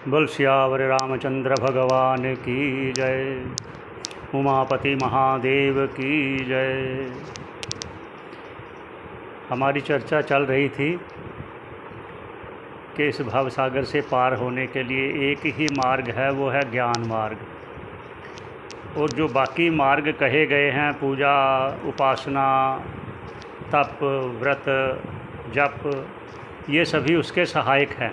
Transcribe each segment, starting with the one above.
बोल सियावर रामचंद्र भगवान की जय। उमापति महादेव की जय। हमारी चर्चा चल रही थी कि इस भव सागर से पार होने के लिए एक ही मार्ग है, वो है ज्ञान मार्ग। और जो बाकी मार्ग कहे गए हैं, पूजा, उपासना, तप, व्रत, जप, ये सभी उसके सहायक हैं,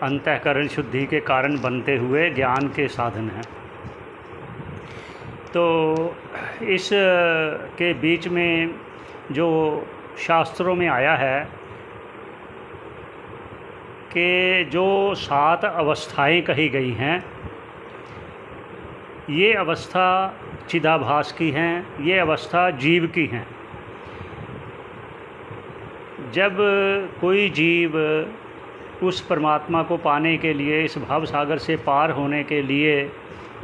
अंतःकरण शुद्धि के कारण बनते हुए ज्ञान के साधन हैं। तो इस के बीच में जो शास्त्रों में आया है कि जो 7 अवस्थाएं कही गई हैं, ये अवस्था चिदाभास की हैं, ये अवस्था जीव की हैं। जब कोई जीव उस परमात्मा को पाने के लिए, इस भव सागर से पार होने के लिए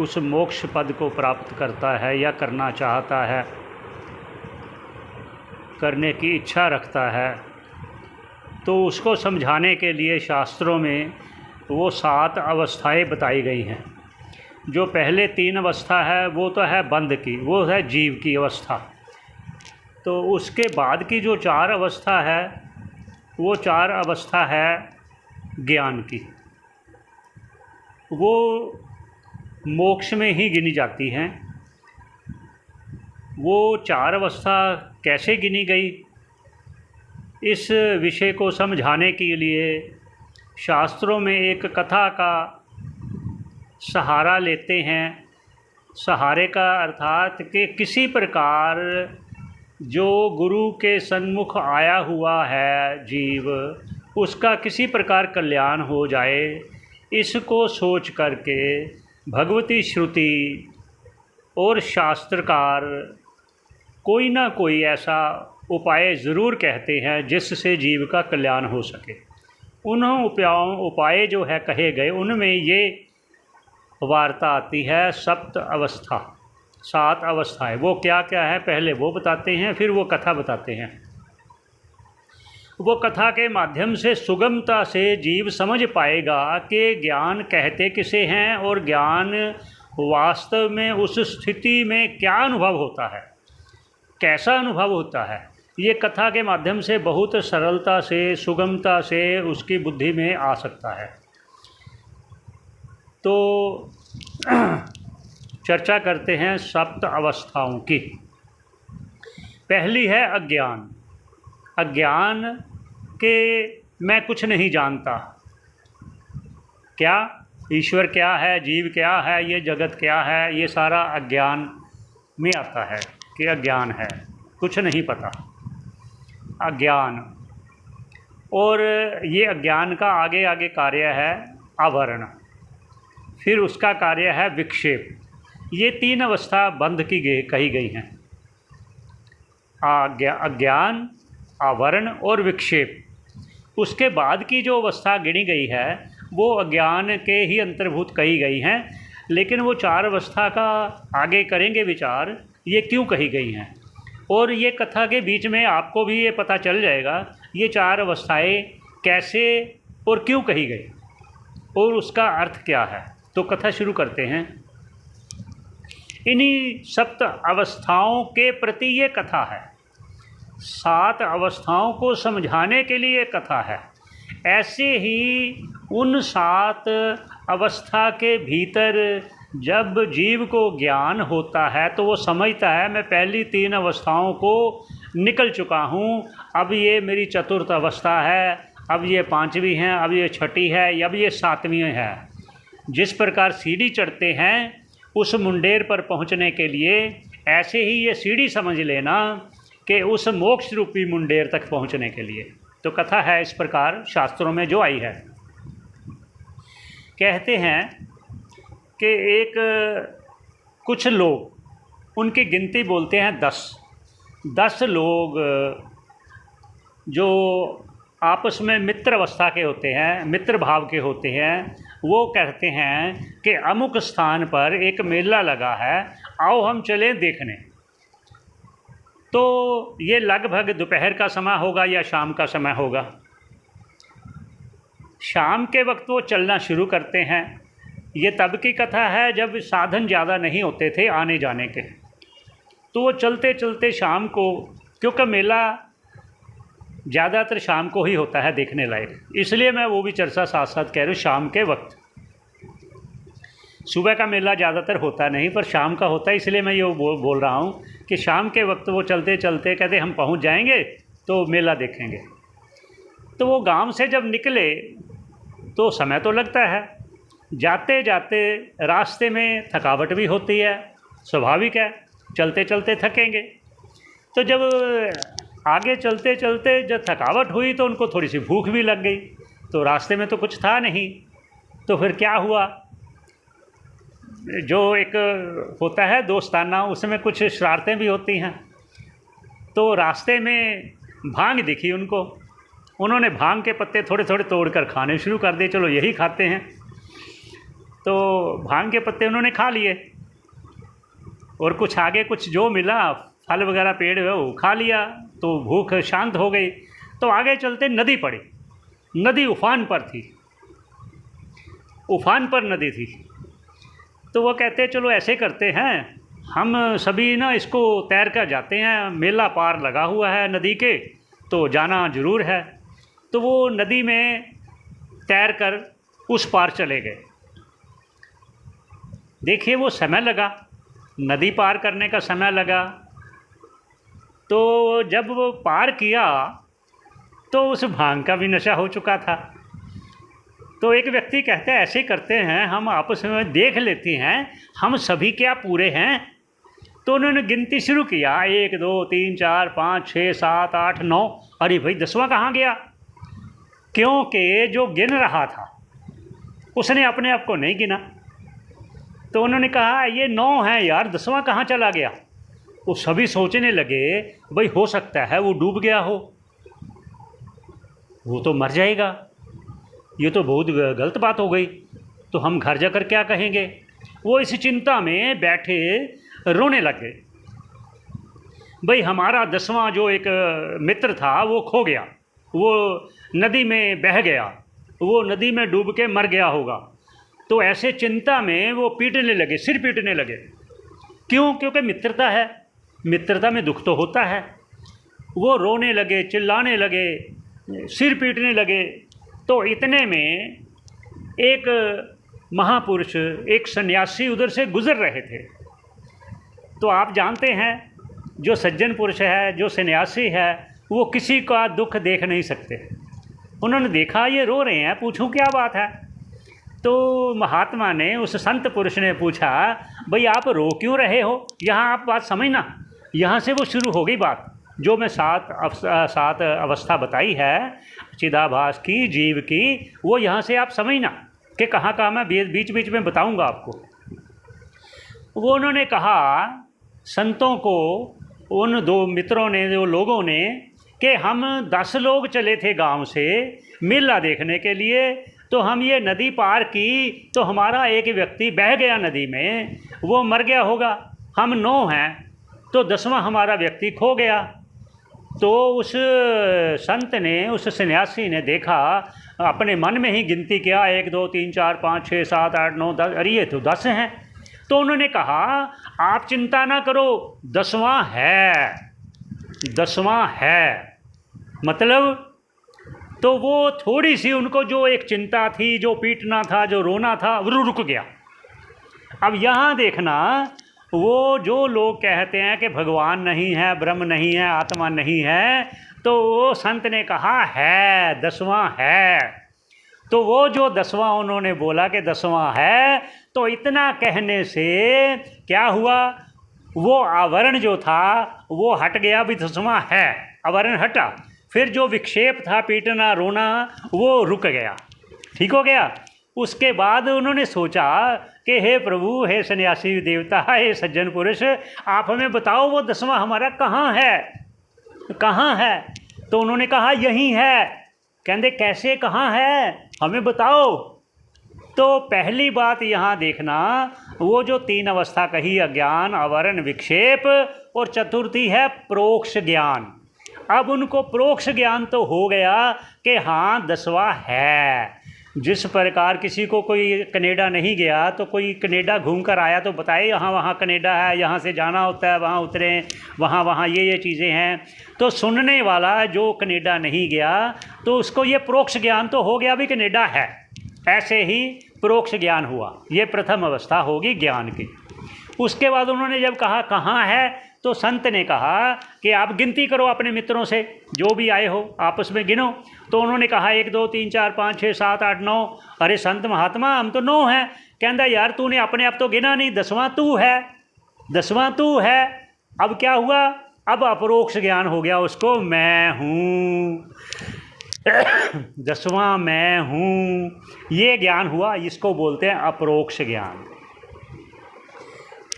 उस मोक्ष पद को प्राप्त करता है या करना चाहता है, करने की इच्छा रखता है, तो उसको समझाने के लिए शास्त्रों में वो 7 अवस्थाएं बताई गई हैं। जो पहले 3 अवस्था है वो तो है बंध की, वो है जीव की अवस्था। तो उसके बाद की जो 4 अवस्था है, वो 4 अवस्था है ज्ञान की। वो मोक्ष में ही गिनी जाती हैं। वो 4 अवस्था कैसे गिनी गई, इस विषय को समझाने के लिए शास्त्रों में एक कथा का सहारा लेते हैं। सहारे का अर्थात कि किसी प्रकार जो गुरु के सन्मुख आया हुआ है जीव, उसका किसी प्रकार कल्याण हो जाए, इसको सोच करके भगवती श्रुति और शास्त्रकार कोई ना कोई ऐसा उपाय ज़रूर कहते हैं जिससे जीव का कल्याण हो सके। उन उपाय जो है कहे गए, उनमें ये वार्ता आती है 7 अवस्था, 7 अवस्थाएं। वो क्या क्या है पहले वो बताते हैं, फिर वो कथा बताते हैं। वो कथा के माध्यम से सुगमता से जीव समझ पाएगा कि ज्ञान कहते किसे हैं और ज्ञान वास्तव में उस स्थिति में क्या अनुभव होता है, कैसा अनुभव होता है। ये कथा के माध्यम से बहुत सरलता से, सुगमता से उसकी बुद्धि में आ सकता है। तो चर्चा करते हैं 7 अवस्थाओं की। पहली है अज्ञान। अज्ञान के मैं कुछ नहीं जानता, क्या ईश्वर क्या है, जीव क्या है, ये जगत क्या है, ये सारा अज्ञान में आता है कि अज्ञान है, कुछ नहीं पता, अज्ञान। और ये अज्ञान का आगे आगे कार्य है आवरण, फिर उसका कार्य है विक्षेप। ये 3 अवस्था बंध की कही गई हैं, अज्ञान, आवरण और विक्षेप। उसके बाद की जो अवस्था गिनी गई है वो अज्ञान के ही अंतर्भूत कही गई हैं, लेकिन वो 4 अवस्था का आगे करेंगे विचार, ये क्यों कही गई हैं। और ये कथा के बीच में आपको भी ये पता चल जाएगा ये 4 अवस्थाएं कैसे और क्यों कही गई और उसका अर्थ क्या है। तो कथा शुरू करते हैं। इन्हीं 7 अवस्थाओं के प्रति ये कथा है, 7 अवस्थाओं को समझाने के लिए कथा है। ऐसे ही उन 7 अवस्था के भीतर जब जीव को ज्ञान होता है तो वो समझता है मैं पहली 3 अवस्थाओं को निकल चुका हूँ, अब ये मेरी 4th अवस्था है, अब ये 5वीं है, अब ये 6ठी है, अब ये 7वीं है। जिस प्रकार सीढ़ी चढ़ते हैं उस मुंडेर पर पहुँचने के लिए, ऐसे ही ये सीढ़ी समझ लेना कि उस मोक्ष रूपी मुंडेर तक पहुंचने के लिए। तो कथा है इस प्रकार शास्त्रों में जो आई है। कहते हैं कि एक कुछ लोग, उनकी गिनती बोलते हैं 10 लोग जो आपस में मित्र अवस्था के होते हैं, मित्र भाव के होते हैं। वो कहते हैं कि अमुक स्थान पर एक मेला लगा है, आओ हम चलें देखने। तो ये लगभग दोपहर का समय होगा या शाम का समय होगा। शाम के वक्त वो चलना शुरू करते हैं। ये तब की कथा है जब साधन ज़्यादा नहीं होते थे आने जाने के। तो वो चलते चलते शाम को, क्योंकि मेला ज़्यादातर शाम को ही होता है देखने लायक, इसलिए मैं वो भी चर्चा साथ साथ कह रहा हूँ। शाम के वक्त, सुबह का मेला ज़्यादातर होता नहीं, पर शाम का होता है, इसलिए मैं ये बोल रहा हूँ कि शाम के वक्त वो चलते चलते कहते हम पहुँच जाएंगे तो मेला देखेंगे। तो वो गांव से जब निकले तो समय तो लगता है, जाते जाते रास्ते में थकावट भी होती है, स्वाभाविक है, चलते चलते थकेंगे। तो जब आगे चलते चलते जब थकावट हुई तो उनको थोड़ी सी भूख भी लग गई। तो रास्ते में तो कुछ था नहीं, तो फिर क्या हुआ, जो एक होता है दोस्ताना, उसमें कुछ शरारतें भी होती हैं। तो रास्ते में भांग दिखी उनको, उन्होंने भांग के पत्ते थोड़े थोड़े तोड़कर खाने शुरू कर दिए, चलो यही खाते हैं। तो भांग के पत्ते उन्होंने खा लिए और कुछ आगे कुछ जो मिला फल वगैरह पेड़ है वो खा लिया, तो भूख शांत हो गई। तो आगे चलते नदी पड़ी, नदी उफान पर थी, उफान पर नदी थी। तो वो कहते चलो ऐसे करते हैं, हम सभी ना इसको तैर कर जाते हैं, मेला पार लगा हुआ है नदी के, तो जाना ज़रूर है। तो वो नदी में तैर कर उस पार चले गए। देखिए वो समय लगा, नदी पार करने का समय लगा। तो जब वो पार किया तो उस भांग का भी नशा हो चुका था। तो एक व्यक्ति कहते हैं ऐसे करते हैं, हम आपस में देख लेते हैं हम सभी क्या पूरे हैं। तो उन्होंने गिनती शुरू किया, 1 2 3 4 5 6 7 8 9। अरे भाई 10वां कहाँ गया? क्योंकि जो गिन रहा था उसने अपने आप को नहीं गिना। तो उन्होंने कहा ये 9 है यार, 10वां कहाँ चला गया? वो सभी सोचने लगे भाई हो सकता है वो डूब गया हो, वो तो मर जाएगा, ये तो बहुत गलत बात हो गई, तो हम घर जाकर क्या कहेंगे। वो इस चिंता में बैठे रोने लगे। भाई हमारा 10वां जो एक मित्र था वो खो गया, वो नदी में बह गया, वो नदी में डूब के मर गया होगा। तो ऐसे चिंता में वो पीटने लगे, सिर पीटने लगे। क्यों? क्योंकि मित्रता है, मित्रता में दुख तो होता है। वो रोने लगे, चिल्लाने लगे, सिर पीटने लगे। तो इतने में एक महापुरुष, एक सन्यासी उधर से गुजर रहे थे। तो आप जानते हैं जो सज्जन पुरुष है, जो सन्यासी है, वो किसी का दुख देख नहीं सकते। उन्होंने देखा ये रो रहे हैं, पूछूं क्या बात है। तो महात्मा ने, उस संत पुरुष ने पूछा भाई आप रो क्यों रहे हो? यहाँ आप बात समझना, यहाँ से वो शुरू हो गई बात जो मैं सात अवस्था बताई है चिदाभास की, जीव की, वो यहाँ से आप समझना कि कहाँ कहाँ मैं बीच बीच में बताऊँगा आपको। वो उन्होंने कहा संतों को, उन 2 मित्रों ने, जो लोगों ने, कि हम 10 लोग चले थे गांव से मेला देखने के लिए, तो हम ये नदी पार की तो हमारा एक व्यक्ति बह गया नदी में, वो मर गया होगा। हम 9 हैं तो 10वां हमारा व्यक्ति खो गया। तो उस संत ने, उस सन्यासी ने देखा, अपने मन में ही गिनती किया, 1 2 3 4 5 6 7 8 9 10, अरे ये तो 10 हैं। तो उन्होंने कहा आप चिंता ना करो, 10वां है, 10वां है। मतलब तो वो थोड़ी सी उनको जो एक चिंता थी, जो पीटना था, जो रोना था, वो रुक गया। अब यहाँ देखना, वो जो लोग कहते हैं कि भगवान नहीं है, ब्रह्म नहीं है, आत्मा नहीं है, तो वो संत ने कहा है, 10वां है। तो वो जो 10वां उन्होंने बोला कि 10वां है, तो इतना कहने से क्या हुआ, वो आवरण जो था वो हट गया, भी 10वां है, आवरण हटा। फिर जो विक्षेप था, पीटना रोना, वो रुक गया, ठीक हो गया। उसके बाद उन्होंने सोचा कि हे प्रभु, हे सन्यासी देवता, हे सज्जन पुरुष, आप हमें बताओ वो 10वां हमारा कहाँ है, कहाँ है। तो उन्होंने कहा यहीं है। कहते कैसे, कहाँ है, हमें बताओ। तो पहली बात यहाँ देखना, वो जो 3 अवस्था कही, अज्ञान, आवरण, विक्षेप, और चतुर्थी है प्रोक्ष ज्ञान। अब उनको प्रोक्ष ज्ञान तो हो गया कि हाँ 10वां है, जिस प्रकार किसी को कोई कनाडा नहीं गया तो कोई कनाडा घूम कर आया तो बताए यहाँ वहाँ कनाडा है, यहाँ से जाना होता है, वहाँ उतरें, वहाँ वहाँ ये चीज़ें हैं। तो सुनने वाला जो कनाडा नहीं गया तो उसको ये परोक्ष ज्ञान तो हो गया भी कनाडा है, ऐसे ही परोक्ष ज्ञान हुआ। ये प्रथम अवस्था होगी ज्ञान की। उसके बाद उन्होंने जब कहा कहाँ है तो संत ने कहा कि आप गिनती करो अपने मित्रों से, जो भी आए हो आपस में गिनो। तो उन्होंने कहा 1 2 3 4 5 6 7 8 9। अरे संत महात्मा हम तो 9 हैं। कहता यार तूने अपने आप तो गिना नहीं, 10वां तू है, 10वां तू है। अब क्या हुआ, अब अपरोक्ष ज्ञान हो गया उसको, मैं हूँ 10वां मैं हूँ, ये ज्ञान हुआ। इसको बोलते हैं अपरोक्ष ज्ञान।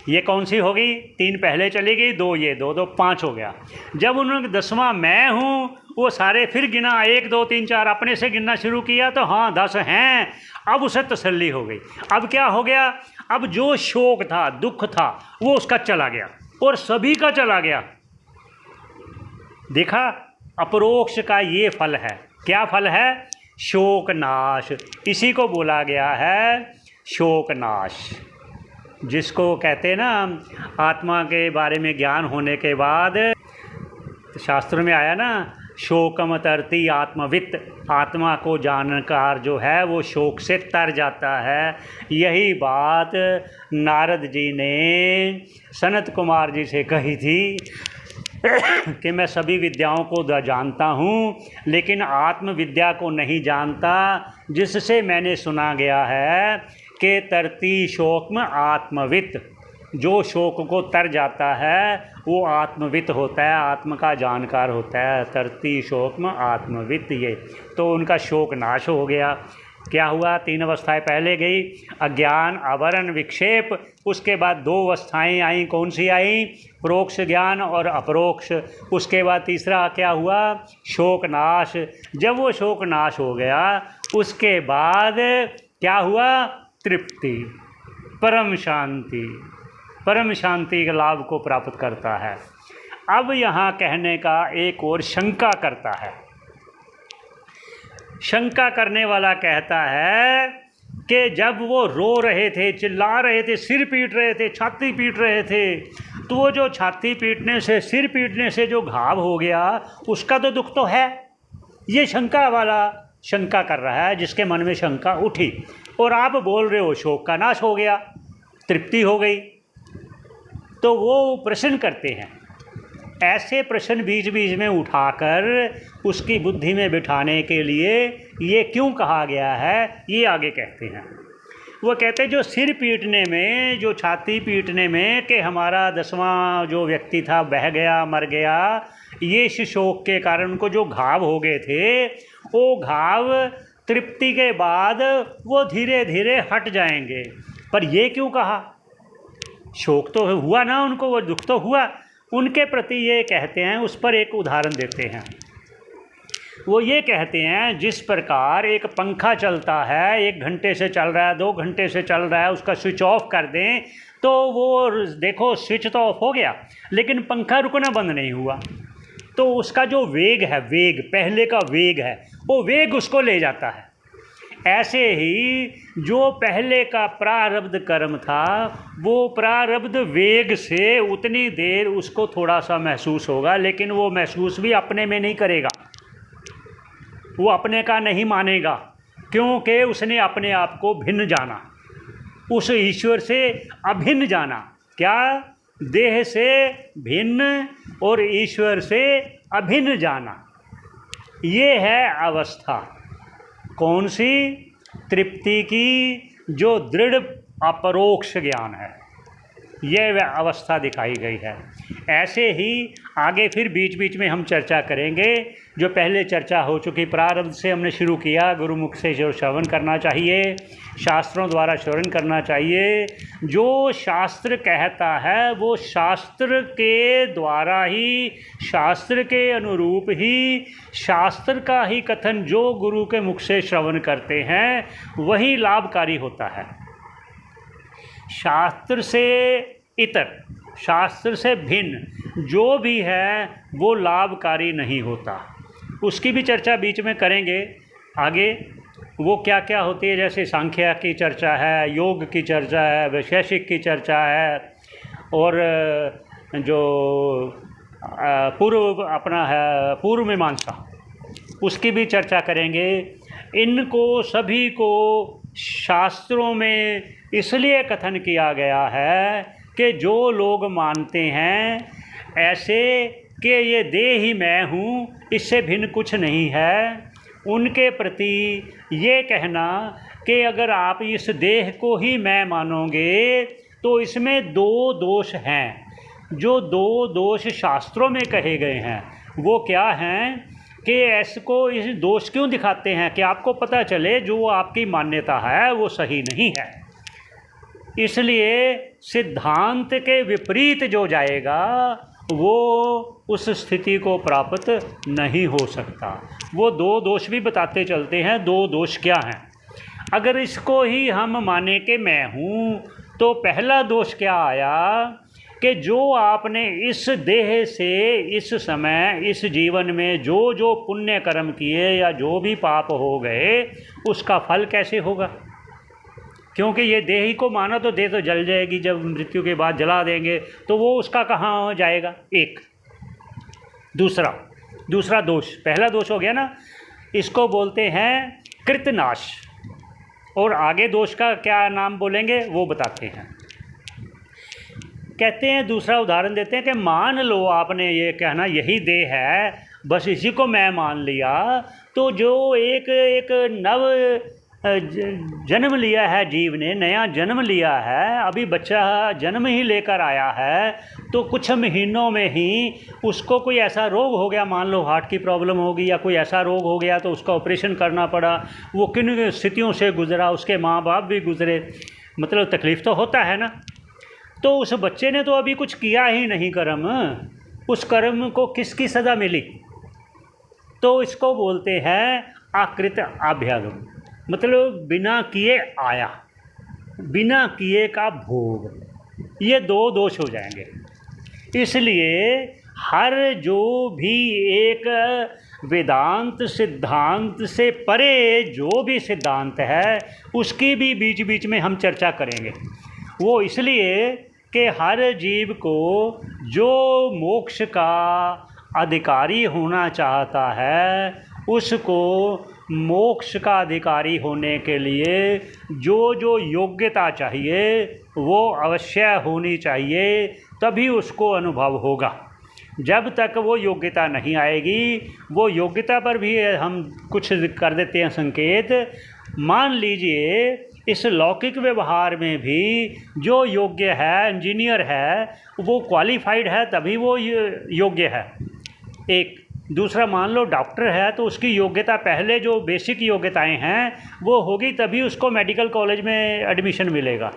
ये कौन सी होगी, 3 पहले चली गई, 2 ये 2 2 5 हो गया। जब उन्होंने 10वां मैं हूँ वो सारे फिर गिना, 1 2 3 4 अपने से गिनना शुरू किया तो हाँ 10 हैं। अब उसे तसल्ली हो गई। अब क्या हो गया, अब जो शोक था, दुख था, वो उसका चला गया और सभी का चला गया। देखा, अपरोक्ष का ये फल है। क्या फल है, शोक नाश। इसी को बोला गया है शोक नाश, जिसको कहते हैं ना आत्मा के बारे में ज्ञान होने के बाद शास्त्रों में आया ना, शोकम तरती आत्मवित्त, आत्मा को जानकार जो है वो शोक से तर जाता है। यही बात नारद जी ने सनत कुमार जी से कही थी कि मैं सभी विद्याओं को जानता हूँ लेकिन आत्मविद्या को नहीं जानता, जिससे मैंने सुना गया है कि तरती शोक में आत्मवित्त, जो शोक को तर जाता है वो आत्मवित्त होता है, आत्म का जानकार होता है। तरती शोक में आत्मवित्त, ये तो उनका शोक नाश हो गया। क्या हुआ, 3 अवस्थाएं पहले गई, अज्ञान, आवरण, विक्षेप। उसके बाद 2 अवस्थाएं आई, कौन सी आई, परोक्ष ज्ञान और अपरोक्ष। उसके बाद तीसरा क्या हुआ, शोक नाश। जब वो शोक नाश हो गया उसके बाद क्या हुआ, तृप्ति, परम शांति, परम शांति के लाभ को प्राप्त करता है। अब यहाँ कहने का एक और शंका करता है। शंका करने वाला कहता है कि जब वो रो रहे थे, चिल्ला रहे थे, सिर पीट रहे थे, छाती पीट रहे थे, तो वो जो छाती पीटने से, सिर पीटने से जो घाव हो गया उसका तो दुख तो है। ये शंका वाला शंका कर रहा है, जिसके मन में शंका उठी। और आप बोल रहे हो शोक का नाश हो गया, तृप्ति हो गई। तो वो प्रश्न करते हैं, ऐसे प्रश्न बीच बीच में उठाकर उसकी बुद्धि में बिठाने के लिए ये क्यों कहा गया है, ये आगे कहते हैं। वो कहते हैं जो सिर पीटने में, जो छाती पीटने में कि हमारा 10वां जो व्यक्ति था बह गया, मर गया, ये इस शोक के कारण उनको जो घाव हो गए थे, वो घाव तृप्ति के बाद वो धीरे धीरे हट जाएंगे। पर ये क्यों कहा, शोक तो हुआ ना उनको, वो दुख तो हुआ। उनके प्रति ये कहते हैं, उस पर एक उदाहरण देते हैं। वो ये कहते हैं जिस प्रकार एक पंखा चलता है, 1 घंटे से चल रहा है, 2 घंटे से चल रहा है, उसका स्विच ऑफ कर दें तो वो देखो स्विच तो ऑफ हो गया लेकिन पंखा रुकना बंद नहीं हुआ। तो उसका जो वेग है, वेग पहले का वेग है, वो वेग उसको ले जाता है। ऐसे ही जो पहले का प्रारब्ध कर्म था, वो प्रारब्ध वेग से उतनी देर उसको थोड़ा सा महसूस होगा, लेकिन वो महसूस भी अपने में नहीं करेगा, वो अपने का नहीं मानेगा, क्योंकि उसने अपने आप को भिन्न जाना, उस ईश्वर से अभिन्न जाना। क्या, देह से भिन्न और ईश्वर से अभिन्न जाना। ये है अवस्था, कौन सी, तृप्ति की, जो दृढ़ अपरोक्ष ज्ञान है, यह वह अवस्था दिखाई गई है। ऐसे ही आगे फिर बीच बीच में हम चर्चा करेंगे। जो पहले चर्चा हो चुकी, प्रारब्ध से हमने शुरू किया, गुरुमुख से जो श्रवण करना चाहिए, शास्त्रों द्वारा श्रवण करना चाहिए। जो शास्त्र कहता है वो शास्त्र के द्वारा ही, शास्त्र के अनुरूप ही, शास्त्र का ही कथन जो गुरु के मुख से श्रवण करते हैं वही लाभकारी होता है। शास्त्र से इतर, शास्त्र से भिन्न जो भी है वो लाभकारी नहीं होता। उसकी भी चर्चा बीच में करेंगे आगे। वो क्या क्या होती है, जैसे सांख्य की चर्चा है, योग की चर्चा है, वैशेषिक की चर्चा है, और जो पूर्व अपना है पूर्व मीमांसा, उसकी भी चर्चा करेंगे। इनको सभी को शास्त्रों में इसलिए कथन किया गया है कि जो लोग मानते हैं ऐसे कि ये देह ही मैं हूँ, इससे भिन्न कुछ नहीं है, उनके प्रति ये कहना कि अगर आप इस देह को ही मैं मानोगे तो इसमें दो दोष हैं। जो दो दोष शास्त्रों में कहे गए हैं वो क्या हैं कि ऐसे को इस दोष क्यों दिखाते हैं कि आपको पता चले जो आपकी मान्यता है वो सही नहीं है। इसलिए सिद्धांत के विपरीत जो जाएगा वो उस स्थिति को प्राप्त नहीं हो सकता। वो दो दोष भी बताते चलते हैं। दो दोष क्या हैं? अगर इसको ही हम माने कि मैं हूँ तो पहला दोष क्या आया कि जो आपने इस देह से इस समय इस जीवन में जो जो पुण्य कर्म किए या जो भी पाप हो गए उसका फल कैसे होगा? क्योंकि ये देह ही को माना तो देह तो जल जाएगी, जब मृत्यु के बाद जला देंगे तो वो उसका कहाँ जाएगा? एक। दूसरा दोष, पहला दोष हो गया ना, इसको बोलते हैं कृतनाश। और आगे दोष का क्या नाम बोलेंगे वो बताते हैं। कहते हैं, दूसरा उदाहरण देते हैं कि मान लो आपने ये कहना यही देह है, बस इसी को मैं मान लिया, तो जो एक नव जन्म लिया है जीव ने, नया जन्म लिया है, अभी बच्चा जन्म ही लेकर आया है, तो कुछ महीनों में ही उसको कोई ऐसा रोग हो गया, मान लो हार्ट की प्रॉब्लम होगी या कोई ऐसा रोग हो गया तो उसका ऑपरेशन करना पड़ा। वो किन स्थितियों से गुजरा, उसके माँ बाप भी गुजरे, मतलब तकलीफ़ तो होता है ना। तो उस बच्चे ने तो अभी कुछ किया ही नहीं कर्म, उस कर्म को किसकी सज़ा मिली? तो इसको बोलते हैं आकृत अभ्यागम, मतलब बिना किए आया, बिना किए का भोग। ये दो दोष हो जाएंगे। इसलिए हर जो भी एक वेदांत सिद्धांत से परे जो भी सिद्धांत है उसकी भी बीच बीच में हम चर्चा करेंगे। वो इसलिए कि हर जीव को जो मोक्ष का अधिकारी होना चाहता है उसको मोक्ष का अधिकारी होने के लिए जो जो योग्यता चाहिए वो अवश्य होनी चाहिए, तभी उसको अनुभव होगा। जब तक वो योग्यता नहीं आएगी, वो योग्यता पर भी हम कुछ कर देते हैं संकेत। मान लीजिए इस लौकिक व्यवहार में भी जो योग्य है, इंजीनियर है, वो क्वालिफाइड है तभी वो योग्य है। एक दूसरा, मान लो डॉक्टर है तो उसकी योग्यता पहले जो बेसिक योग्यताएं हैं वो होगी तभी उसको मेडिकल कॉलेज में एडमिशन मिलेगा।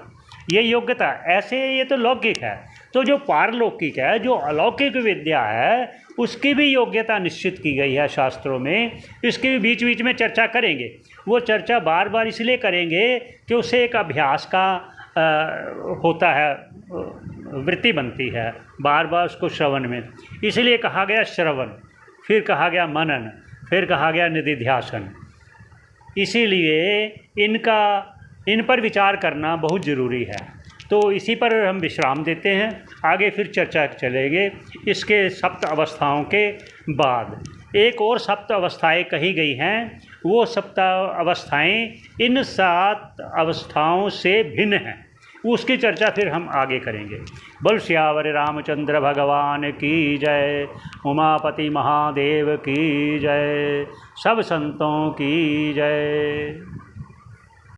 ये योग्यता ऐसे, ये तो लौकिक है। तो जो पारलौकिक है, जो अलौकिक विद्या है, उसकी भी योग्यता निश्चित की गई है शास्त्रों में। इसकी भी बीच बीच में चर्चा करेंगे। वो चर्चा बार बार इसलिए करेंगे कि उससे एक अभ्यास का होता है, वृत्ति बनती है बार बार उसको श्रवण में। इसलिए कहा गया श्रवण, फिर कहा गया मनन, फिर कहा गया निधिध्यासन। इसीलिए इन पर विचार करना बहुत ज़रूरी है। तो इसी पर हम विश्राम देते हैं, आगे फिर चर्चा चलेंगे इसके सप्त अवस्थाओं के बाद। एक और सप्त अवस्थाएँ कही गई हैं, वो सप्त अवस्थाएँ इन 7 अवस्थाओं से भिन्न हैं, उसकी चर्चा फिर हम आगे करेंगे। बोल सियावर रामचंद्र भगवान की जय, उमापति महादेव की जय, सब संतों की जय।